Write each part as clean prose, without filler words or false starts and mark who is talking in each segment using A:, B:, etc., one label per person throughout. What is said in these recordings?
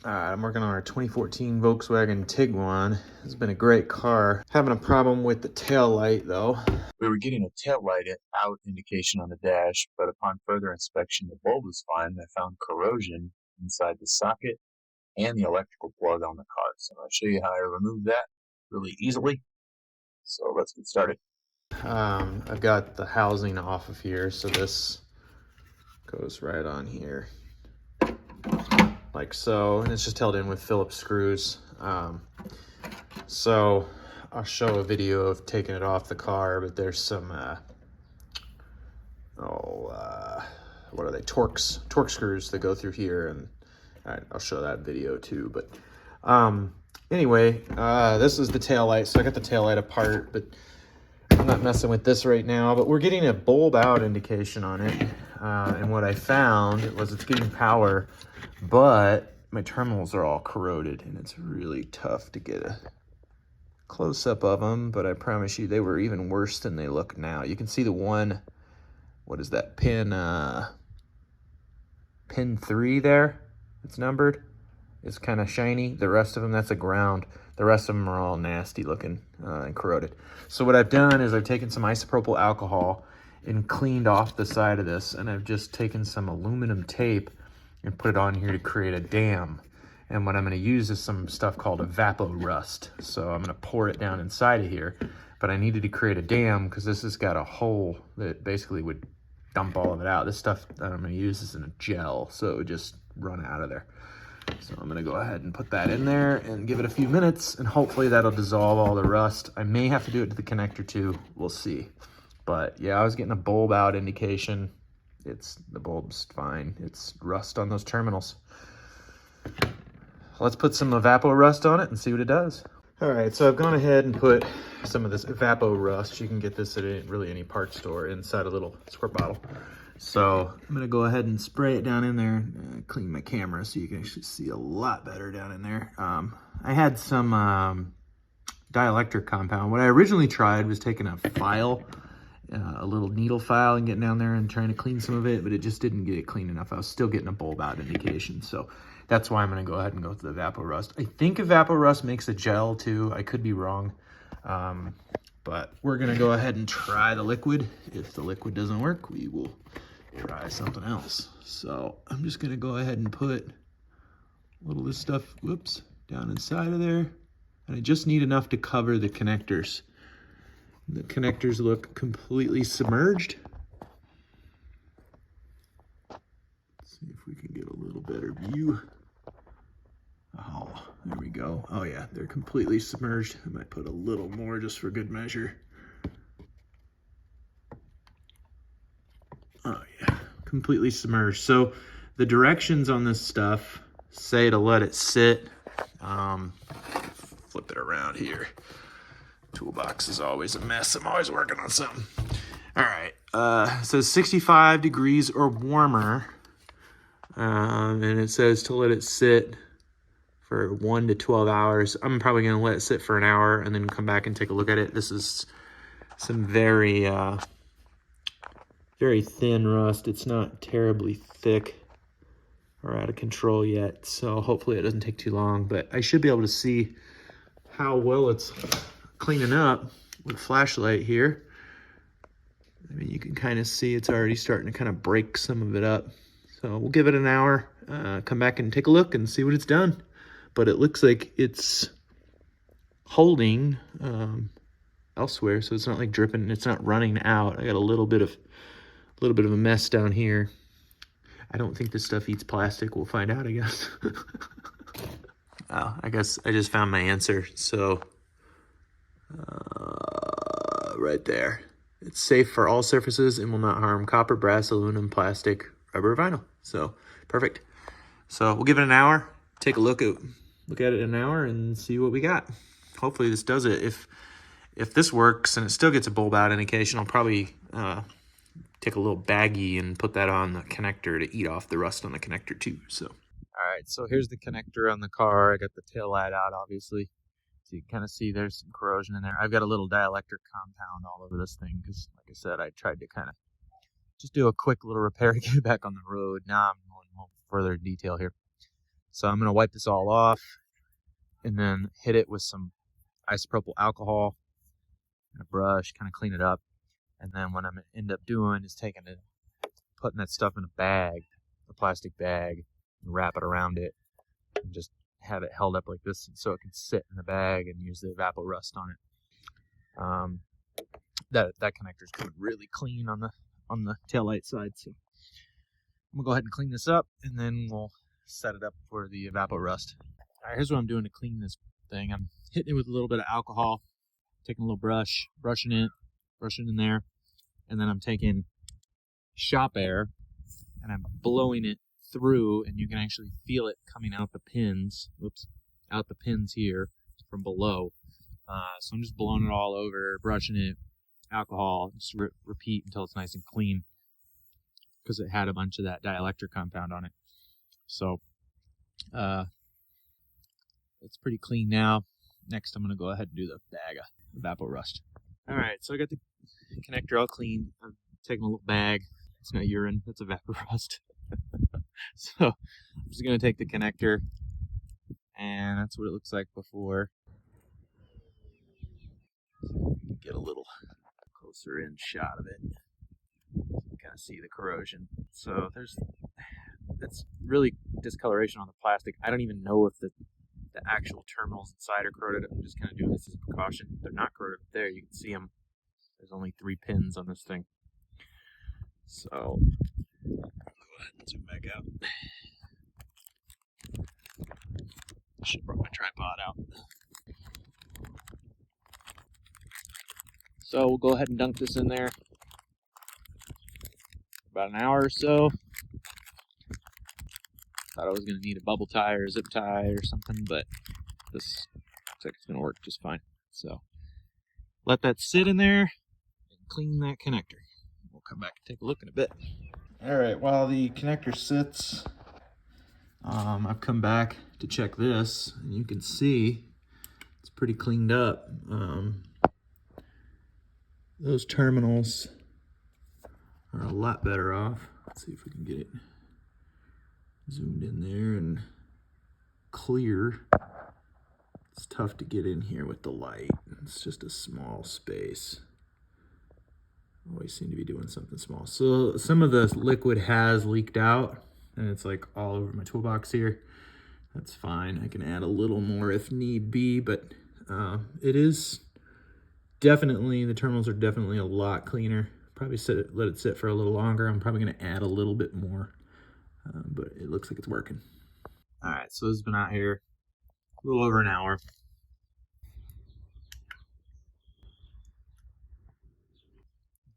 A: I'm working on our 2014 Volkswagen Tiguan. It's been a great car. Having a problem with the tail light though. We were getting a tail light out indication on the dash, but upon further inspection, the bulb was fine. I found corrosion inside the socket and the electrical plug on the car. So I'll show you how I remove that really easily. So let's get started. I've got the housing off of here, so this goes right on here, like so, and it's just held in with Phillips screws. So I'll show a video of taking it off the car, but there's some what are they, torque screws that go through here, and I'll show that video too. But anyway, this is the tail light. So I got the tail light apart, but I'm not messing with this right now. But we're getting a bulb out indication on it, and what I found was it's getting power, but my terminals are all corroded, and it's really tough to get a close-up of them. But I promise you, they were even worse than they look now. You can see the one, what is that, pin 3 there, it's numbered. It's kind of shiny. The rest of them, that's a ground. The rest of them are all nasty looking and corroded. So what I've done is I've taken some isopropyl alcohol and cleaned off the side of this, and I've just taken some aluminum tape and put it on here to create a dam. And what I'm going to use is some stuff called Evapo-Rust. So I'm going to pour it down inside of here, but I needed to create a dam because this has got a hole that basically would dump all of it out. This stuff that I'm going to use is in a gel, so it would just run out of there. So I'm going to go ahead and put that in there and give it a few minutes, and hopefully that'll dissolve all the rust. I may have to do it to the connector too. We'll see. But yeah, I was getting a bulb out indication. The bulb's fine. It's rust on those terminals. Let's put some Evapo-Rust on it and see what it does. All right, so I've gone ahead and put some of this Evapo-Rust. You can get this at really any parts store inside a little squirt bottle. So I'm gonna go ahead and spray it down in there, clean my camera so you can actually see a lot better down in there. I had some dielectric compound. What I originally tried was taking a file, a little needle file, and getting down there and trying to clean some of it, but it just didn't get it clean enough. I was still getting a bulb out indication. So that's why I'm gonna go ahead and go with the Evapo-Rust. I think Evapo-Rust makes a gel too. I could be wrong. But we're gonna go ahead and try the liquid. If the liquid doesn't work, we will try something else. So I'm just gonna go ahead and put a little of this stuff, whoops, down inside of there. And I just need enough to cover the connectors. The connectors look completely submerged. Let's see if we can get a little better view. Oh, there we go. Oh yeah, they're completely submerged. I might put a little more just for good measure. Oh yeah, completely submerged. So the directions on this stuff say to let it sit. Flip it around here. Toolbox is always a mess. I'm always working on something. All right, it says 65 degrees or warmer. And it says to let it sit for 1 to 12 hours. I'm probably gonna let it sit for an hour and then come back and take a look at it. This is some very thin rust. It's not terribly thick or out of control yet, so hopefully it doesn't take too long, but I should be able to see how well it's cleaning up with a flashlight here. I mean, you can kind of see it's already starting to kind of break some of it up. So we'll give it an hour, come back and take a look and see what it's done. But it looks like it's holding elsewhere, so it's not like dripping, it's not running out. I got a little bit of a mess down here. I don't think this stuff eats plastic. We'll find out, I guess. Oh, I guess I just found my answer. So right there. It's safe for all surfaces and will not harm copper, brass, aluminum, plastic, rubber, or vinyl. So perfect. So we'll give it an hour. Take a look at it in an hour and see what we got. Hopefully this does it. If this works and it still gets a bulb out indication, I'll probably take a little baggie and put that on the connector to eat off the rust on the connector too. So all right, so here's the connector on the car. I got the tail light out, obviously, so you can kind of see there's some corrosion in there. I've got a little dielectric compound all over this thing because, like I said, I tried to kind of just do a quick little repair to get it back on the road. Now I'm going a little further detail here. So I'm going to wipe this all off and then hit it with some isopropyl alcohol and a brush, kind of clean it up. And then what I'm going to end up doing is putting that stuff in a bag, a plastic bag, and wrap it around it and just have it held up like this so it can sit in the bag and use the Evapo-Rust on it. That connector is coming really clean on the taillight side, so I'm gonna go ahead and clean this up and then we'll set it up for the Evapo-Rust. All right, here's what I'm doing to clean this thing. I'm hitting it with a little bit of alcohol, taking a little brush, brushing in there, and then I'm taking shop air and I'm blowing it through, and you can actually feel it coming out the pins. Whoops, out the pins here from below. So I'm just blowing it all over, brushing it, alcohol, just repeat until it's nice and clean, because it had a bunch of that dielectric compound on it. So it's pretty clean now. Next, I'm going to go ahead and do the bag of Evapo-Rust. All right, so I got the connector all clean. I'm taking a little bag. It's not urine, that's Evapo-Rust. So I'm just going to take the connector, and that's what it looks like before. Get a little closer in shot of it. Kind of see the corrosion. So that's really discoloration on the plastic. I don't even know if the actual terminals inside are corroded. I'm just kind of doing this as a precaution. They're not corroded up there. You can see them. There's only 3 pins on this thing. So I'll go ahead and zoom back out. Should have brought my tripod out. So we'll go ahead and dunk this in there about an hour or so. Thought I was going to need a bubble tie or a zip tie or something, but this looks like it's going to work just fine. So let that sit in there and clean that connector. We'll come back and take a look in a bit. All right, while the connector sits, I've come back to check this, and you can see it's pretty cleaned up. Those terminals are a lot better off. Let's see if we can get it zoomed in there and clear. It's tough to get in here with the light. It's just a small space. Always seem to be doing something small. So some of the liquid has leaked out, and it's like all over my toolbox here. That's fine. I can add a little more if need be, but it is definitely, the terminals are definitely a lot cleaner. Probably let it sit for a little longer. I'm probably going to add a little bit more, but it looks like it's working. All right, so this has been out here a little over an hour.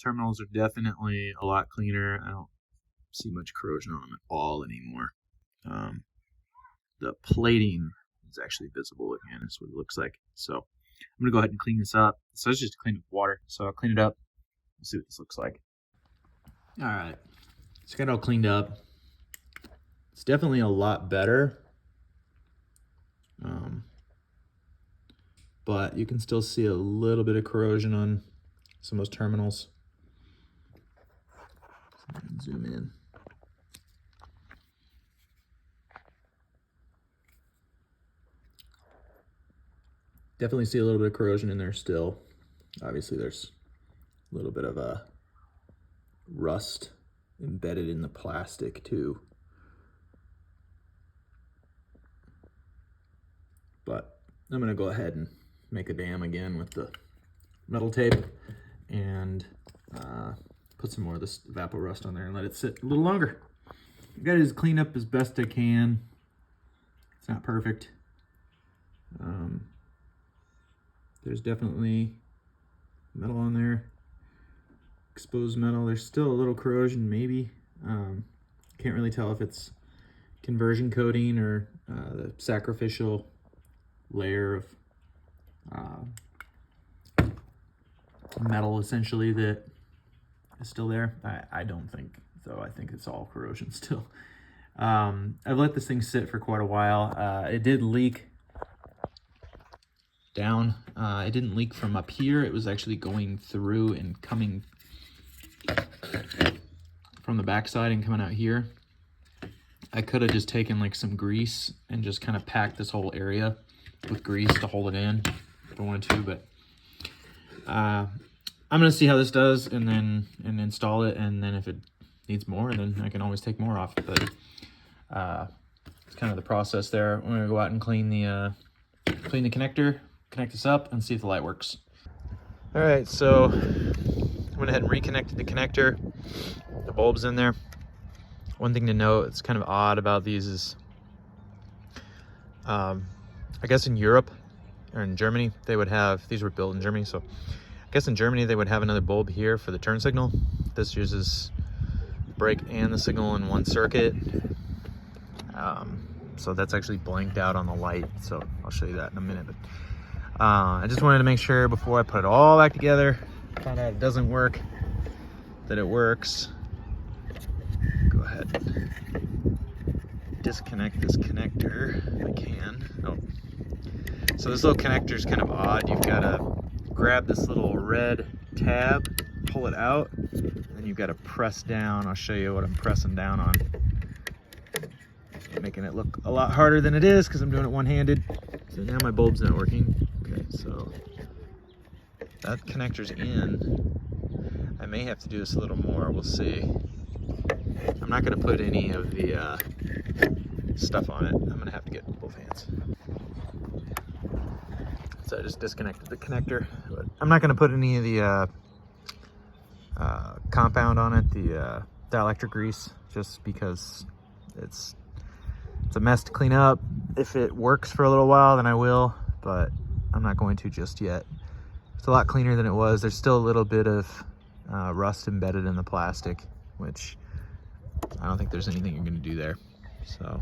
A: Terminals are definitely a lot cleaner. I don't see much corrosion on them at all anymore. The plating is actually visible again. That's what it looks like. So I'm going to go ahead and clean this up. So it's just clean with water. So I'll clean it up. We'll see what this looks like. All right. So I got it all cleaned up. It's definitely a lot better. But you can still see a little bit of corrosion on some of those terminals. Zoom in. Definitely see a little bit of corrosion in there still. Obviously there's a little bit of a rust embedded in the plastic too. But I'm gonna go ahead and make a dam again with the metal tape and put some more of this Evapo-Rust on there and let it sit a little longer. I got it clean up as best I can. It's not perfect. There's definitely metal on there, exposed metal. There's still a little corrosion, maybe. Can't really tell if it's conversion coating or the sacrificial layer of metal, essentially, that is still there. I don't think, though. I think it's all corrosion still. I've let this thing sit for quite a while. It did leak down. It didn't leak from up here. It was actually going through and coming from the backside and coming out here. I could have just taken like some grease and just kind of packed this whole area with grease to hold it in if I wanted to, but I'm gonna see how this does and then install it, and then if it needs more, then I can always take more off. But it's kind of the process there. I'm gonna go out and clean the connector, connect this up, and see if the light works. All right, so I went ahead and reconnected the connector. The bulb's in there. One thing to note, it's kind of odd about these is, I guess in Europe or in Germany, they would have, these were built in Germany, so I guess in Germany they would have another bulb here for the turn signal. This uses brake and the signal in one circuit. So that's actually blanked out on the light, so I'll show you that in a minute. But I just wanted to make sure before I put it all back together, find out it doesn't work, that it works. Go ahead and disconnect this connector if I can. Oh. So this little connector is kind of odd. You've got to grab this little red tab, pull it out, and you've got to press down. I'll show you what I'm pressing down on. Making it look a lot harder than it is because I'm doing it one-handed. So now my bulb's not working. Okay, so that connector's in. I may have to do this a little more, we'll see. I'm not gonna put any of the stuff on it. I'm gonna have to get both hands. So I just disconnected the connector. But I'm not gonna put any of the compound on it, the dielectric grease, just because it's a mess to clean up. If it works for a little while, then I will, but I'm not going to just yet. It's a lot cleaner than it was. There's still a little bit of rust embedded in the plastic, which I don't think there's anything you're gonna do there. So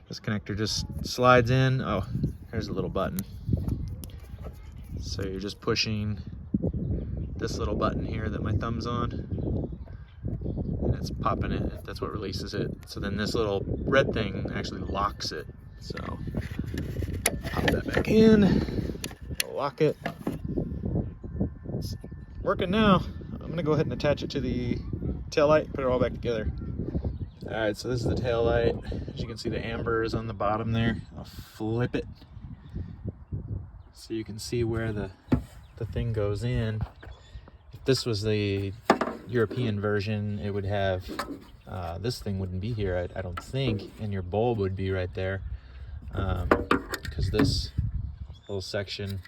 A: this connector just slides in. Oh, here's a little button. So you're just pushing this little button here that my thumb's on, and it's popping it. That's what releases it. So then this little red thing actually locks it. So pop that back in, lock it. It's working now. I'm gonna go ahead and attach it to the tail light, put it all back together. All right, so this is the tail light. As you can see, the amber is on the bottom there. I'll flip it so you can see where the thing goes in. If this was the European version, it would have, this thing wouldn't be here, I don't think, and your bulb would be right there, because this little section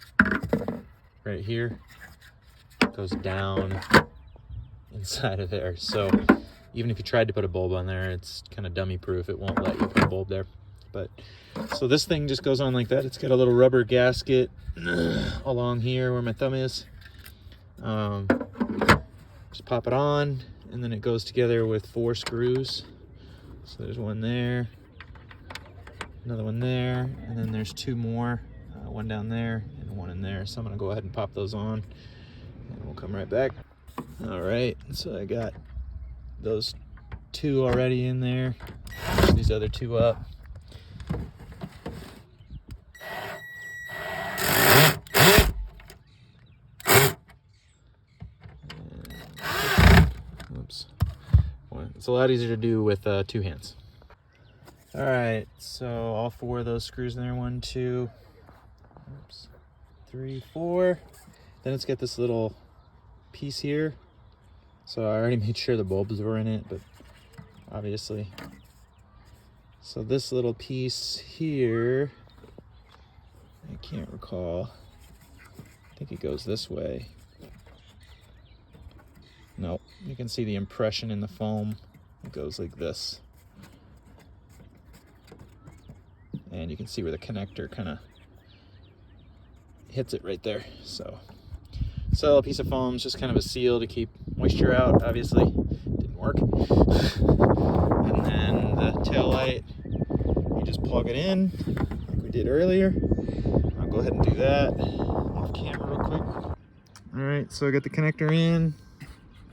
A: right here goes down inside of there. So even if you tried to put a bulb on there, it's kind of dummy proof. It won't let you put a bulb there. But so this thing just goes on like that. It's got a little rubber gasket along here where my thumb is. Just pop it on, and then it goes together with 4 screws. So there's one there, another one there, and then there's 2 more, one down there and one in there. So I'm gonna go ahead and pop those on, and we'll come right back. All right, so I got those 2 already in there. Push these other 2 up. Oops. It's a lot easier to do with 2 hands. All right, so all 4 of those screws in there, 1, 2, oops, 3, 4. Then let's get this little piece here. So I already made sure the bulbs were in it, but obviously. So this little piece here, I can't recall. I think it goes this way. No, you can see the impression in the foam. It goes like this. And you can see where the connector kind of hits it right there. So a piece of foam is just kind of a seal to keep moisture out. Obviously, didn't work. And then the tail light, you just plug it in like we did earlier. I'll go ahead and do that off camera real quick. All right, so I got the connector in.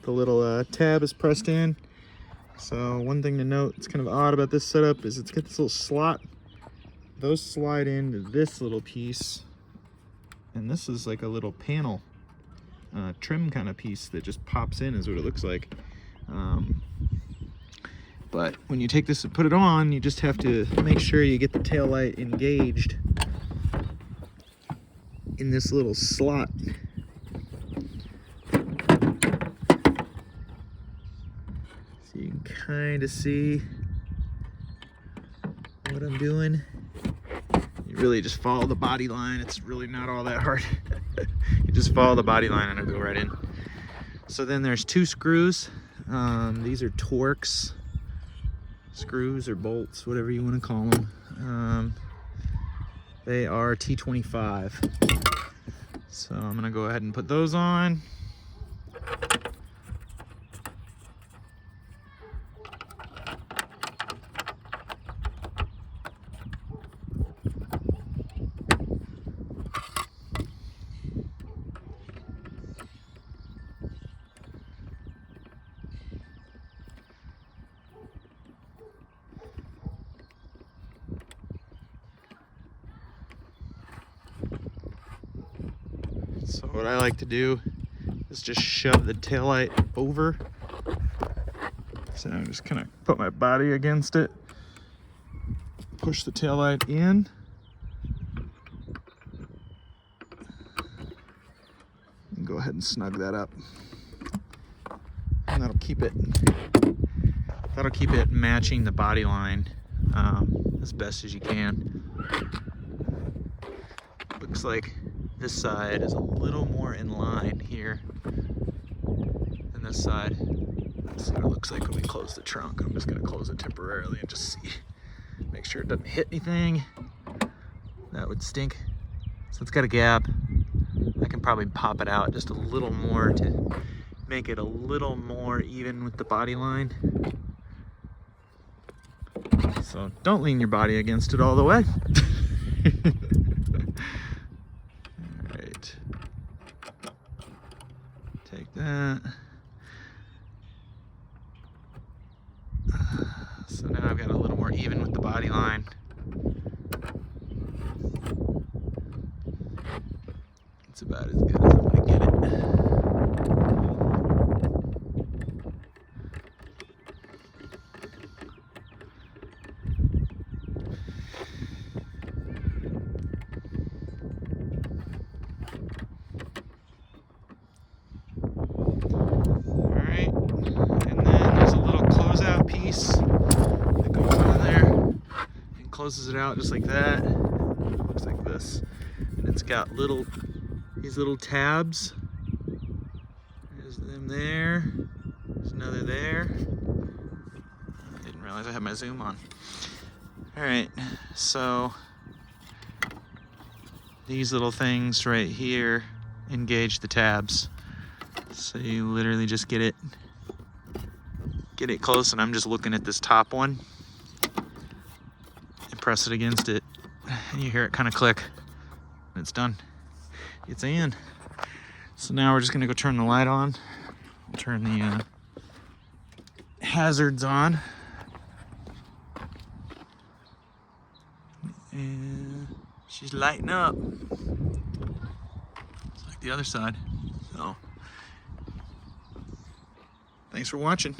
A: The little tab is pressed in. So one thing to note, it's kind of odd about this setup, is it's got this little slot. Those slide into this little piece, and this is like a little panel trim kind of piece that just pops in, is what it looks like. But when you take this and put it on, you just have to make sure you get the taillight engaged in this little slot. So you can kind of see what I'm doing. You really just follow the body line. It's really not all that hard. You just follow the body line and it'll go right in. So then there's 2 screws. These are Torx screws or bolts, whatever you want to call them. They are T25. So I'm gonna go ahead and put those on. So what I like to do is just shove the taillight over. So I'm just kind of put my body against it, push the taillight in, and go ahead and snug that up. And that'll keep it matching the body line as best as you can. Looks like this side is a little more in line here than this side. Let's see what it looks like when we close the trunk. I'm just going to close it temporarily and just see. Make sure it doesn't hit anything. That would stink. So it's got a gap. I can probably pop it out just a little more to make it a little more even with the body line. So don't lean your body against it all the way. Alright. Take that. So now I've got a little more even with the body line. It's about as good as I'm going to get it. Alright, and then there's a little closeout piece that goes on there and closes it out just like that. It looks like this. And it's got these little tabs. There's them there. There's another there. I didn't realize I had my zoom on. Alright, so these little things right here engage the tabs. So you literally just get it close, and I'm just looking at this top one and press it against it, and you hear it kind of click, and it's done. It's in. So now we're just gonna go turn the light on. We'll turn the hazards on. And she's lighting up. It's like the other side. So, thanks for watching.